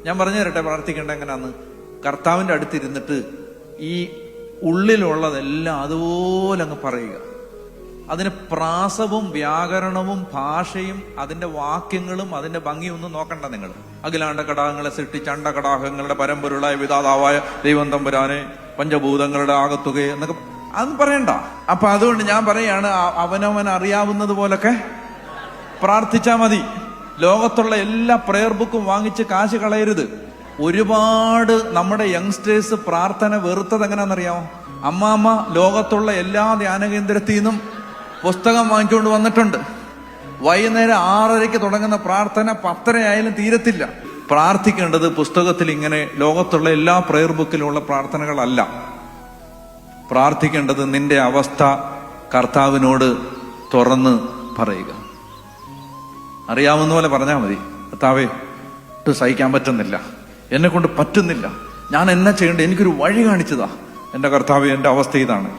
ഞാൻ പറഞ്ഞു തരട്ടെ പ്രാർത്ഥിക്കേണ്ട എങ്ങനെയാന്ന്. കർത്താവിന്റെ അടുത്തിരുന്നിട്ട് ഈ ഉള്ളിലുള്ളതെല്ലാം അതുപോലെ അങ്ങ് പറയുക. അതിന് പ്രാസവും വ്യാകരണവും ഭാഷയും അതിന്റെ വാക്യങ്ങളും അതിന്റെ ഭംഗിയും ഒന്നും നോക്കണ്ട നിങ്ങൾ. അഖിലാണ്ട കടാഹങ്ങളെ സൃഷ്ടിച്ച അണ്ടകടാഹങ്ങളുടെ പരമ്പൊരുളായ വിധാതാവായ ദൈവം തമ്പുരാനെ, പഞ്ചഭൂതങ്ങളുടെ ആകത്തുകയെ എന്നൊക്കെ അതൊന്നും പറയണ്ട. അപ്പൊ അതുകൊണ്ട് ഞാൻ പറയാണ്, അവനവൻ അറിയാവുന്നത് പോലൊക്കെ പ്രാർത്ഥിച്ചാ മതി. ലോകത്തുള്ള എല്ലാ പ്രെയർ ബുക്കും വാങ്ങിച്ച് കാശ് കളയരുത്. ഒരുപാട് നമ്മുടെ യങ്സ്റ്റേഴ്സ് പ്രാർത്ഥന വെറുത്തത് എങ്ങനെയാണെന്നറിയാമോ? അമ്മാമ്മ ലോകത്തുള്ള എല്ലാ ധ്യാന കേന്ദ്രത്തിൽ നിന്നും പുസ്തകം വാങ്ങിച്ചുകൊണ്ട് വന്നിട്ടുണ്ട്. വൈകുന്നേരം 6:30 തുടങ്ങുന്ന പ്രാർത്ഥന 10:30 തീരത്തില്ല. പ്രാർത്ഥിക്കേണ്ടത് പുസ്തകത്തിൽ ഇങ്ങനെ ലോകത്തുള്ള എല്ലാ പ്രെയർ ബുക്കിലുള്ള പ്രാർത്ഥനകളല്ല. പ്രാർത്ഥിക്കേണ്ടത് നിന്റെ അവസ്ഥ കർത്താവിനോട് തുറന്ന് പറയുക. അറിയാവുന്ന പോലെ പറഞ്ഞാൽ മതി. കർത്താവേ, സഹിക്കാൻ പറ്റുന്നില്ല, എന്നെ കൊണ്ട് പറ്റുന്നില്ല, ഞാൻ എന്നാ ചെയ്യേണ്ടത്, എനിക്കൊരു വഴി കാണിച്ചതാ. എന്റെ കർത്താവേ, എന്റെ അവസ്ഥ ഇതാണ്.